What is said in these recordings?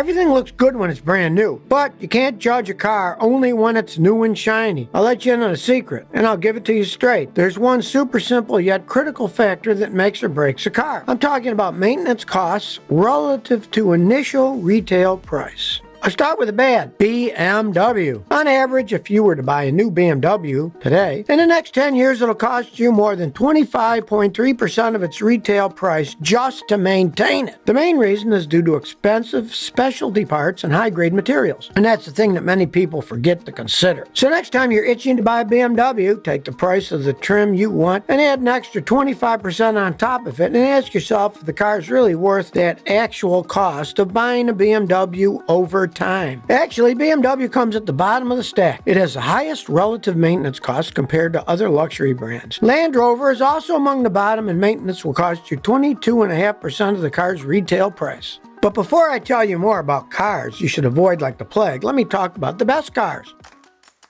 Everything looks good when it's brand new, but you can't judge a car only when it's new and shiny. I'll let you in on a secret, and I'll give it to you straight. There's one super simple yet critical factor that makes or breaks a car. I'm talking about maintenance costs relative to initial retail price. I'll start with a bad, BMW. On average, if you were to buy a new BMW today, in the next 10 years it'll cost you more than 25.3% of its retail price just to maintain it. The main reason is due to expensive specialty parts and high-grade materials. And that's the thing that many people forget to consider. So next time you're itching to buy a BMW, take the price of the trim you want and add an extra 25% on top of it and ask yourself if the car is really worth that actual cost of buying a BMW over time. Actually, BMW comes at the bottom of the stack. It has the highest relative maintenance costs compared to other luxury brands. Land Rover is also among the bottom, and maintenance will cost you 22.5% of the car's retail price. But before I tell you more about cars you should avoid like the plague, let me talk about the best cars.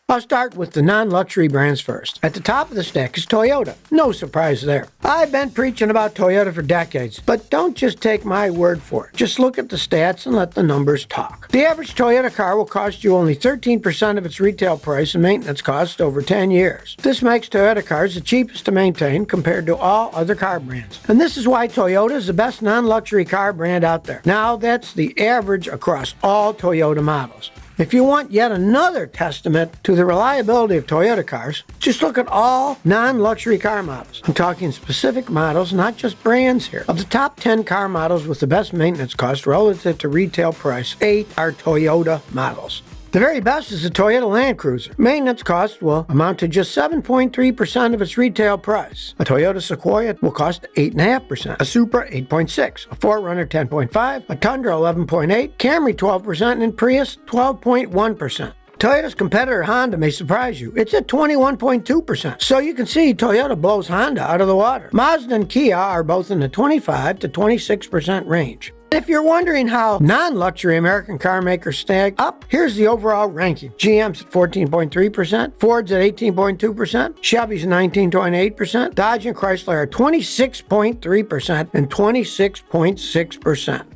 I'll start with the non-luxury brands first. At the top of the stack is Toyota. No surprise there. I've been preaching about Toyota for decades, but don't just take my word for it. Just look at the stats and let the numbers talk. The average Toyota car will cost you only 13% of its retail price and maintenance cost over 10 years. This makes Toyota cars the cheapest to maintain compared to all other car brands. And this is why Toyota is the best non-luxury car brand out there. Now, that's the average across all Toyota models. If you want yet another testament to the reliability of Toyota cars, just look at all non-luxury car models. I'm talking specific models, not just brands here. Of the top 10 car models with the best maintenance cost relative to retail price, 8 are Toyota models. The very best is the Toyota Land Cruiser. Maintenance cost will amount to just 7.3% of its retail price. A Toyota Sequoia will cost 8.5%, a Supra 8.6%, a 4Runner 10.5%, a Tundra 11.8%, Camry 12%, and Prius 12.1%. Toyota's competitor Honda may surprise you. It's at 21.2%. So you can see Toyota blows Honda out of the water. Mazda and Kia are both in the 25 to 26% range. If you're wondering how non-luxury American car makers stack up, here's the overall ranking. GM's at 14.3%, Ford's at 18.2%, Chevy's 19.8%, Dodge and Chrysler are 26.3% and 26.6%.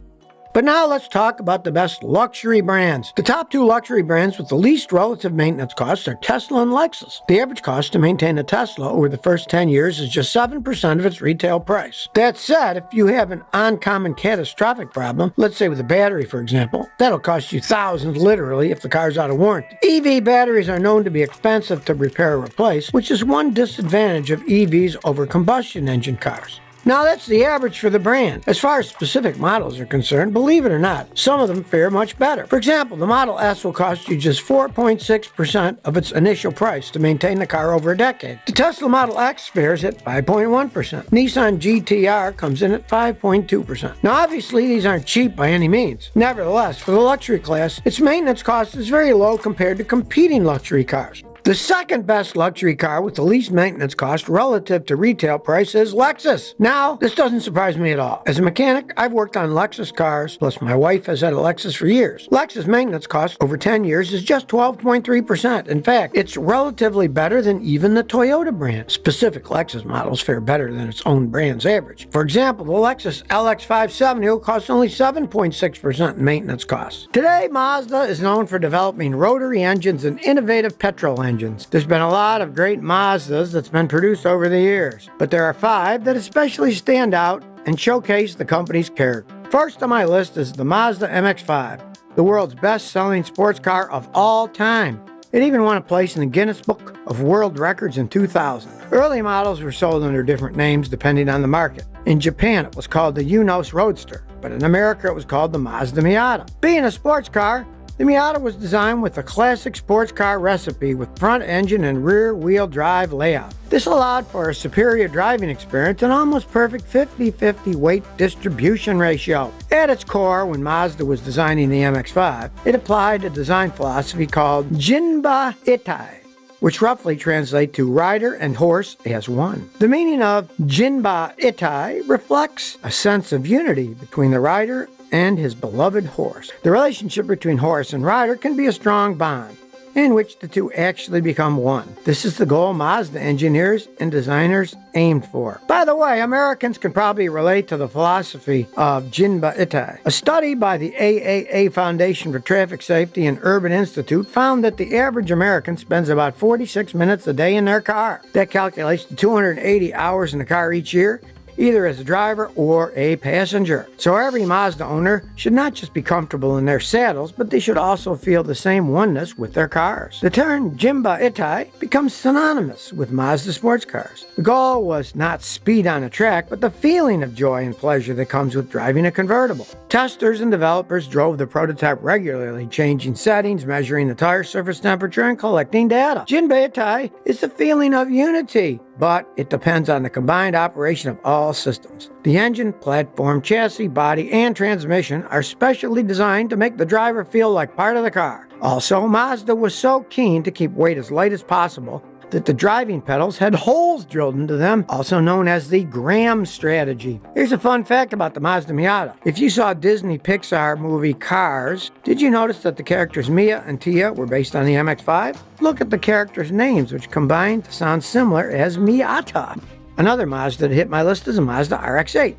But now let's talk about the best luxury brands. The top 2 luxury brands with the least relative maintenance costs are Tesla and Lexus. The average cost to maintain a Tesla over the first 10 years is just 7% of its retail price. That said, if you have an uncommon catastrophic problem, let's say with a battery for example, that'll cost you thousands literally if the car's out of warranty. EV batteries are known to be expensive to repair or replace, which is one disadvantage of EVs over combustion engine cars. Now that's the average for the brand. As far as specific models are concerned, believe it or not, some of them fare much better. For example, the Model S will cost you just 4.6% of its initial price to maintain the car over a decade. The Tesla Model X fares at 5.1%. Nissan GT-R comes in at 5.2%. Now obviously these aren't cheap by any means. Nevertheless, for the luxury class, its maintenance cost is very low compared to competing luxury cars. The second best luxury car with the least maintenance cost relative to retail price is Lexus. Now, this doesn't surprise me at all. As a mechanic, I've worked on Lexus cars, plus my wife has had a Lexus for years. Lexus maintenance cost over 10 years is just 12.3%. In fact, it's relatively better than even the Toyota brand. Specific Lexus models fare better than its own brand's average. For example, the Lexus LX570 will cost only 7.6% in maintenance costs. Today, Mazda is known for developing rotary engines and innovative petrol engines. There's been a lot of great Mazdas that's been produced over the years, but there are 5 that especially stand out and showcase the company's character. First on my list is the Mazda MX-5, the world's best-selling sports car of all time. It even won a place in the Guinness Book of World Records in 2000. Early models were sold under different names depending on the market. In Japan, it was called the Yunos Roadster, but in America, it was called the Mazda Miata. Being a sports car, the Miata was designed with a classic sports car recipe with front engine and rear wheel drive layout. This allowed for a superior driving experience and almost perfect 50-50 weight distribution ratio. At its core, when Mazda was designing the MX-5, it applied a design philosophy called Jinba Itai, which roughly translates to rider and horse as one. The meaning of Jinba Itai reflects a sense of unity between the rider and his beloved horse. The relationship between horse and rider can be a strong bond. in which the two actually become one. This is the goal Mazda engineers and designers aimed for. By the way, Americans can probably relate to the philosophy of Jinba Itai. A study by the AAA Foundation for Traffic Safety and Urban Institute found that the average American spends about 46 minutes a day in their car. That calculates to 280 hours in the car each year, either as a driver or a passenger. So every Mazda owner should not just be comfortable in their saddles, but they should also feel the same oneness with their cars. The term Jinba Itai becomes synonymous with Mazda sports cars. The goal was not speed on a track, but the feeling of joy and pleasure that comes with driving a convertible. Testers and developers drove the prototype regularly, changing settings, measuring the tire surface temperature, and collecting data. Jinba Itai is the feeling of unity, but it depends on the combined operation of all systems. The engine, platform, chassis, body, and transmission are specially designed to make the driver feel like part of the car. Also, Mazda was so keen to keep weight as light as possible that the driving pedals had holes drilled into them, also known as the Graham strategy. Here's a fun fact about the Mazda Miata. If you saw Disney Pixar movie Cars, did you notice that the characters Mia and Tia were based on the MX-5? Look at the characters' names, which combine to sound similar as Miata. Another Mazda that hit my list is a Mazda RX-8.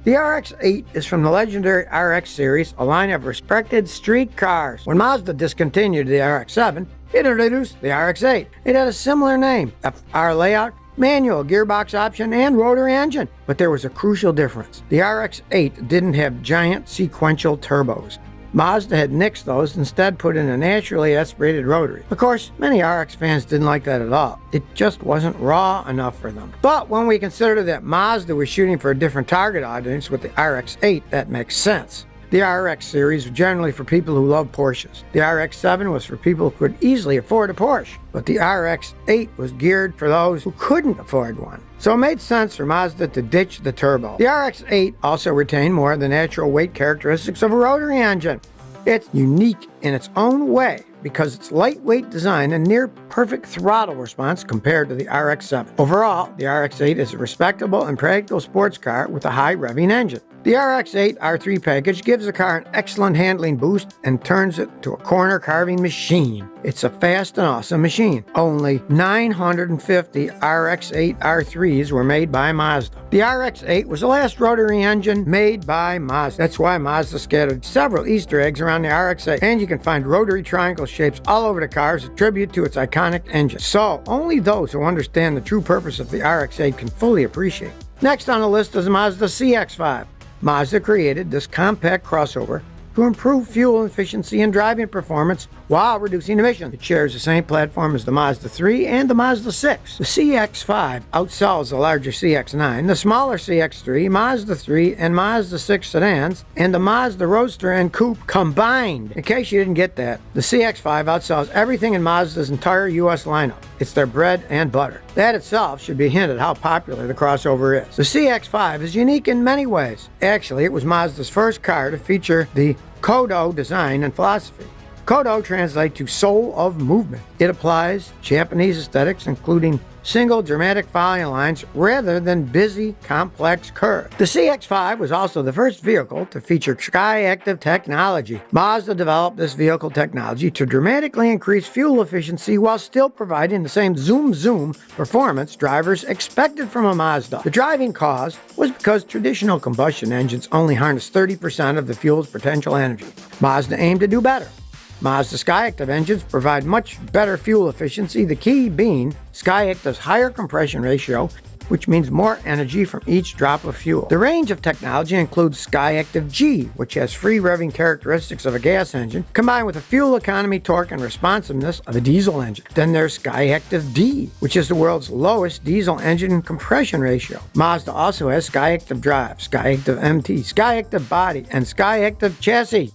The RX-8 is from the legendary RX series, a line of respected street cars. When Mazda discontinued the RX-7, it introduced the RX-8. It had a similar name, FR layout, manual gearbox option, and rotary engine. But there was a crucial difference. The RX-8 didn't have giant sequential turbos. Mazda had nixed those, instead put in a naturally aspirated rotary. Of course, many RX fans didn't like that at all. It just wasn't raw enough for them. But when we consider that Mazda was shooting for a different target audience with the RX-8, that makes sense. The RX series was generally for people who love Porsches. The RX-7 was for people who could easily afford a Porsche. But the RX-8 was geared for those who couldn't afford one. So it made sense for Mazda to ditch the turbo. The RX-8 also retained more of the natural weight characteristics of a rotary engine. It's unique in its own way because its lightweight design and near perfect throttle response compared to the RX-7. Overall, the RX-8 is a respectable and practical sports car with a high revving engine. The RX-8 R3 package gives the car an excellent handling boost and turns it to a corner carving machine. It's a fast and awesome machine. Only 950 RX-8 R3s were made by Mazda. The RX-8 was the last rotary engine made by Mazda. That's why Mazda scattered several Easter eggs around the RX-8, and you can find rotary triangle shapes all over the car as a tribute to its iconic engine. So, only those who understand the true purpose of the RX-8 can fully appreciate. Next on the list is the Mazda CX-5. Mazda created this compact crossover to improve fuel efficiency and driving performance while reducing emissions. It shares the same platform as the Mazda 3 and the Mazda 6. The CX-5 outsells the larger CX-9, the smaller CX-3, Mazda 3, and Mazda 6 sedans, and the Mazda Roadster and Coupe combined. In case you didn't get that, the CX-5 outsells everything in Mazda's entire U.S. lineup. It's their bread and butter. That itself should be a hint at how popular the crossover is. The CX-5 is unique in many ways. Actually, it was Mazda's first car to feature the Kodo design and philosophy. Kodo translates to soul of movement. It applies Japanese aesthetics, including single dramatic following lines rather than busy, complex curves. The CX-5 was also the first vehicle to feature Sky-Active technology. Mazda developed this vehicle technology to dramatically increase fuel efficiency while still providing the same zoom performance drivers expected from a Mazda. The driving cause was because traditional combustion engines only harness 30% of the fuel's potential energy. Mazda aimed to do better. Mazda Sky-Active engines provide much better fuel efficiency, the key being Sky-Active's higher compression ratio, which means more energy from each drop of fuel. The range of technology includes Sky-Active G, which has free revving characteristics of a gas engine, combined with the fuel economy, torque, and responsiveness of a diesel engine. Then there's Sky-Active D, which is the world's lowest diesel engine compression ratio. Mazda also has Sky-Active Drive, Sky-Active MT, Sky-Active Body, and Sky-Active Chassis.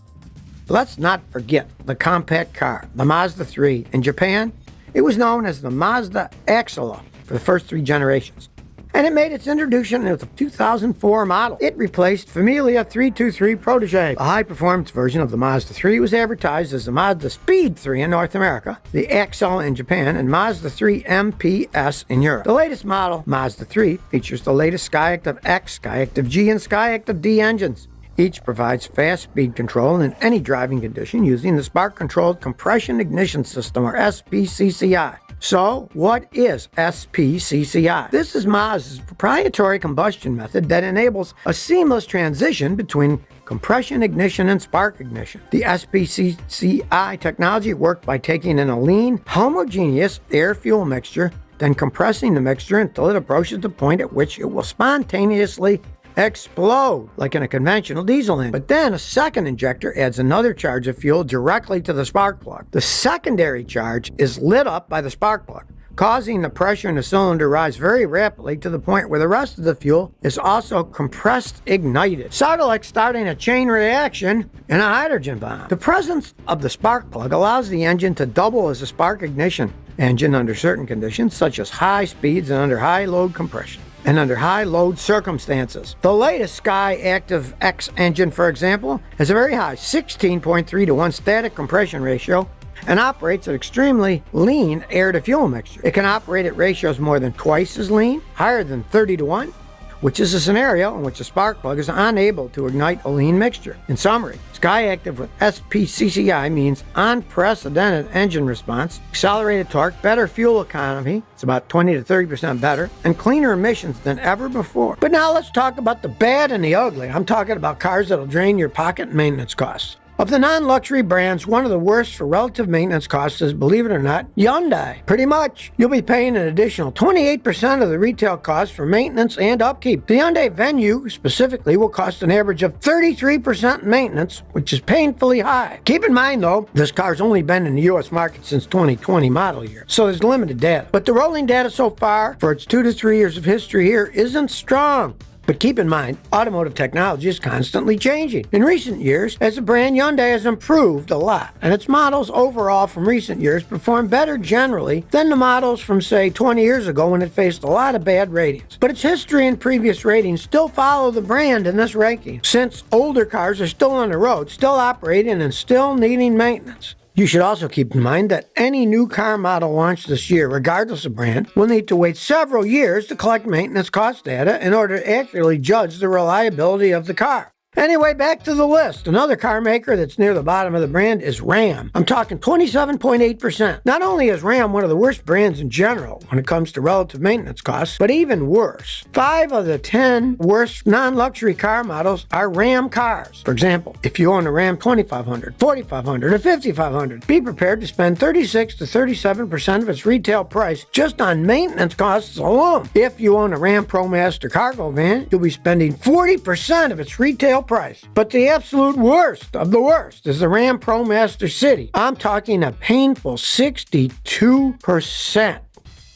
Let's not forget the compact car, the Mazda 3. In Japan, it was known as the Mazda Axela for the first 3 generations, and it made its introduction in the 2004 model. It replaced Familia 323 Protege. A high-performance version of the Mazda 3 was advertised as the Mazda Speed 3 in North America, the Axela in Japan, and Mazda 3 MPS in Europe. The latest model, Mazda 3, features the latest Sky-Active X, Sky-Active G, and Sky-Active D engines. Each provides fast speed control in any driving condition using the Spark-Controlled Compression Ignition System, or SPCCI. So, what is SPCCI? This is Mazda's proprietary combustion method that enables a seamless transition between compression ignition and spark ignition. The SPCCI technology worked by taking in a lean, homogeneous air-fuel mixture, then compressing the mixture until it approaches the point at which it will spontaneously explode like in a conventional diesel engine. But then a second injector adds another charge of fuel directly to the spark plug. The secondary charge is lit up by the spark plug, causing the pressure in the cylinder to rise very rapidly to the point where the rest of the fuel is also compressed ignited. Sort of like starting a chain reaction in a hydrogen bomb. The presence of the spark plug allows the engine to double as a spark ignition engine under certain conditions, such as high speeds and under high load compression, and under high load circumstances. The latest Sky Active X engine, for example, has a very high 16.3 to 1 static compression ratio and operates at extremely lean air-to-fuel mixture. It can operate at ratios more than twice as lean, higher than 30 to 1, which is a scenario in which a spark plug is unable to ignite a lean mixture. In summary, Sky Active with SPCCI means unprecedented engine response, accelerated torque, better fuel economy, it's about 20 to 30% better, and cleaner emissions than ever before. But now let's talk about the bad and the ugly. I'm talking about cars that'll drain your pocket and maintenance costs. Of the non-luxury brands, one of the worst for relative maintenance costs is, believe it or not, Hyundai. Pretty much. You'll be paying an additional 28% of the retail cost for maintenance and upkeep. The Hyundai Venue specifically will cost an average of 33% in maintenance, which is painfully high. Keep in mind though, this car's only been in the US market since 2020 model year, so there's limited data. But the rolling data so far for its 2 to 3 years of history here isn't strong. But keep in mind, automotive technology is constantly changing. In recent years, as a brand, Hyundai has improved a lot, and its models overall from recent years perform better generally than the models from, say, 20 years ago when it faced a lot of bad ratings. But its history and previous ratings still follow the brand in this ranking, since older cars are still on the road, still operating, and still needing maintenance. You should also keep in mind that any new car model launched this year, regardless of brand, will need to wait several years to collect maintenance cost data in order to accurately judge the reliability of the car. Anyway, back to the list. Another car maker that's near the bottom of the brand is Ram. I'm talking 27.8%. Not only is Ram one of the worst brands in general when it comes to relative maintenance costs, but even worse. 5 of the 10 worst non-luxury car models are Ram cars. For example, if you own a Ram 2500, 4500, or 5500, be prepared to spend 36 to 37% of its retail price just on maintenance costs alone. If you own a Ram ProMaster cargo van, you'll be spending 40% of its retail price. But the absolute worst of the worst is the Ram ProMaster City. I'm talking a painful 62%.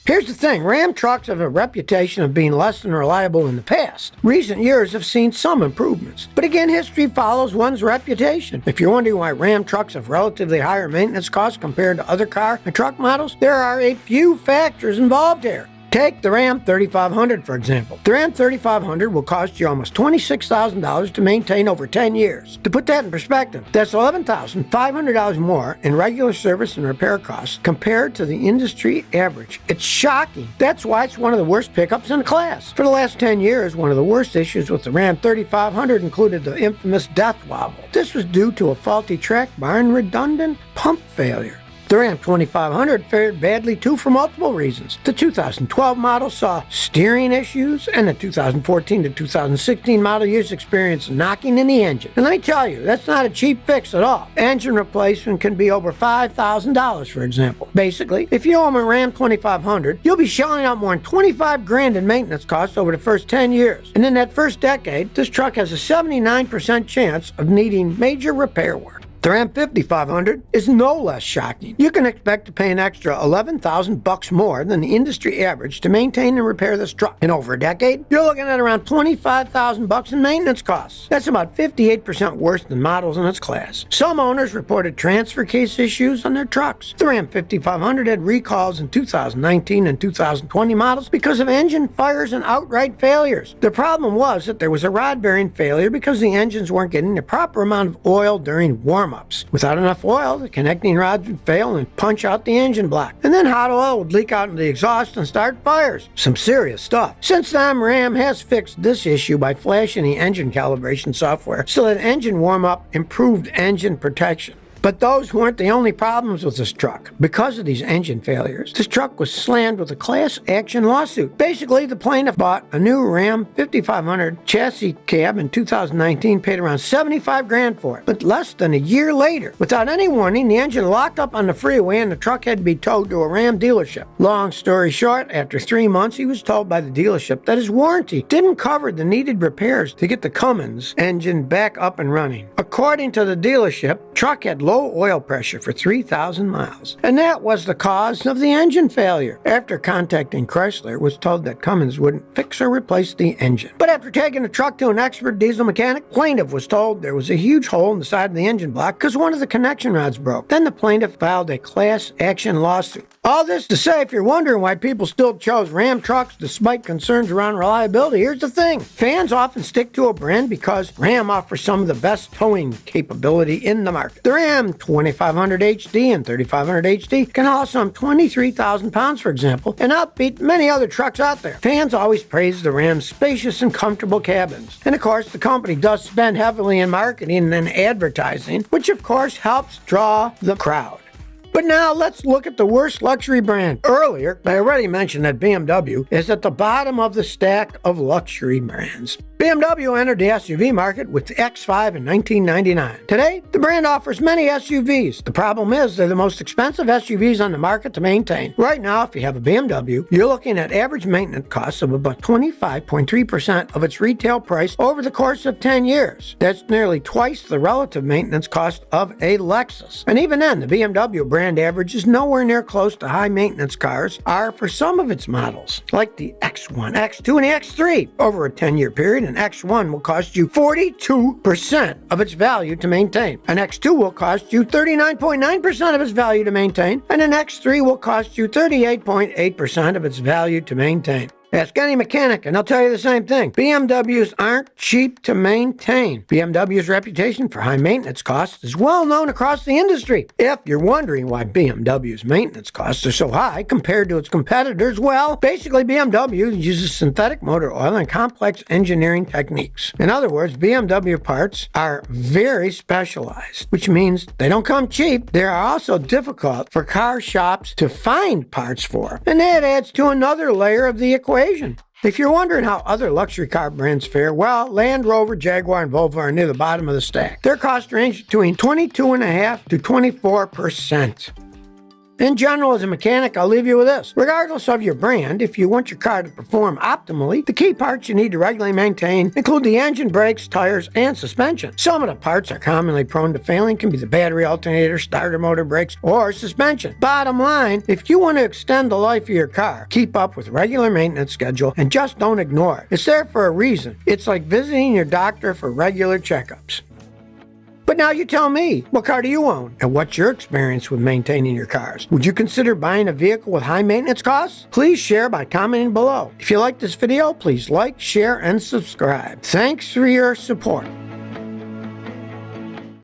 Here's the thing, Ram trucks have a reputation of being less than reliable in the past. Recent years have seen some improvements. But again, history follows one's reputation. If you're wondering why Ram trucks have relatively higher maintenance costs compared to other car and truck models, there are a few factors involved here. Take the Ram 3500, for example. The Ram 3500 will cost you almost $26,000 to maintain over 10 years. To put that in perspective, that's $11,500 more in regular service and repair costs compared to the industry average. It's shocking. That's why it's one of the worst pickups in the class. For the last 10 years, one of the worst issues with the Ram 3500 included the infamous death wobble. This was due to a faulty track bar and redundant pump failure. The Ram 2500 fared badly too for multiple reasons. The 2012 model saw steering issues, and the 2014 to 2016 model years experienced knocking in the engine. And let me tell you, that's not a cheap fix at all. Engine replacement can be over $5,000, for example. Basically, if you own a Ram 2500, you'll be shelling out more than $25,000 in maintenance costs over the first 10 years. And in that first decade, this truck has a 79% chance of needing major repair work. The Ram 5500 is no less shocking. You can expect to pay an extra $11,000 more than the industry average to maintain and repair this truck. In over a decade, you're looking at around $25,000 in maintenance costs. That's about 58% worse than models in its class. Some owners reported transfer case issues on their trucks. The Ram 5500 had recalls in 2019 and 2020 models because of engine fires and outright failures. The problem was that there was a rod bearing failure because the engines weren't getting the proper amount of oil during warm warm-ups. Without enough oil, the connecting rods would fail and punch out the engine block. And then hot oil would leak out into the exhaust and start fires. Some serious stuff. Since then, Ram has fixed this issue by flashing the engine calibration software so that engine warm-up improved engine protection. But those weren't the only problems with this truck. Because of these engine failures, this truck was slammed with a class action lawsuit. Basically, the plaintiff bought a new Ram 5500 chassis cab in 2019, paid around $75,000 for it. But less than a year later, without any warning, the engine locked up on the freeway and the truck had to be towed to a Ram dealership. Long story short, after 3 months, he was told by the dealership that his warranty didn't cover the needed repairs to get the Cummins engine back up and running. According to the dealership, the truck had low oil pressure for 3,000 miles, and that was the cause of the engine failure. After contacting Chrysler, it was told that Cummins wouldn't fix or replace the engine. But after taking the truck to an expert diesel mechanic, plaintiff was told there was a huge hole in the side of the engine block because one of the connection rods broke. Then the plaintiff filed a class action lawsuit. All this to say, if you're wondering why people still chose Ram trucks despite concerns around reliability, here's the thing. Fans often stick to a brand because Ram offers some of the best towing capability in the market. The Ram 2500 HD and 3500 HD can haul some 23,000 pounds, for example, and outbeat many other trucks out there. Fans always praise the Ram's spacious and comfortable cabins. And of course, the company does spend heavily in marketing and advertising, which of course helps draw the crowd. But now let's look at the worst luxury brand. Earlier, I already mentioned that BMW is at the bottom of the stack of luxury brands. BMW entered the SUV market with the X5 in 1999. Today, the brand offers many SUVs. The problem is they're the most expensive SUVs on the market to maintain. Right now, if you have a BMW, you're looking at average maintenance costs of about 25.3% of its retail price over the course of 10 years. That's nearly twice the relative maintenance cost of a Lexus. And even then, the BMW brand average is nowhere near close to high maintenance cars are for some of its models, like the X1, X2, and the X3. Over a 10-year period, an X1 will cost you 42% of its value to maintain. An X2 will cost you 39.9% of its value to maintain, and an X3 will cost you 38.8% of its value to maintain. Ask any mechanic and they'll tell you the same thing. BMWs aren't cheap to maintain. BMW's reputation for high maintenance costs is well known across the industry. If you're wondering why BMW's maintenance costs are so high compared to its competitors, well, basically BMW uses synthetic motor oil and complex engineering techniques. In other words, BMW parts are very specialized, which means they don't come cheap. They are also difficult for car shops to find parts for. And that adds to another layer of the equation. If you're wondering how other luxury car brands fare, well, Land Rover, Jaguar, and Volvo are near the bottom of the stack. Their costs range between 22.5% to 24%. In general, as a mechanic, I'll leave you with this. Regardless of your brand, if you want your car to perform optimally, the key parts you need to regularly maintain include the engine, brakes, tires, and suspension. Some of the parts are commonly prone to failing, can be the battery alternator, starter motor, brakes, or suspension. Bottom line, if you want to extend the life of your car, keep up with regular maintenance schedule and just don't ignore it. It's there for a reason. It's like visiting your doctor for regular checkups. But now you tell me, what car do you own? And what's your experience with maintaining your cars? Would you consider buying a vehicle with high maintenance costs? Please share by commenting below. If you like this video, please like, share, and subscribe. Thanks for your support.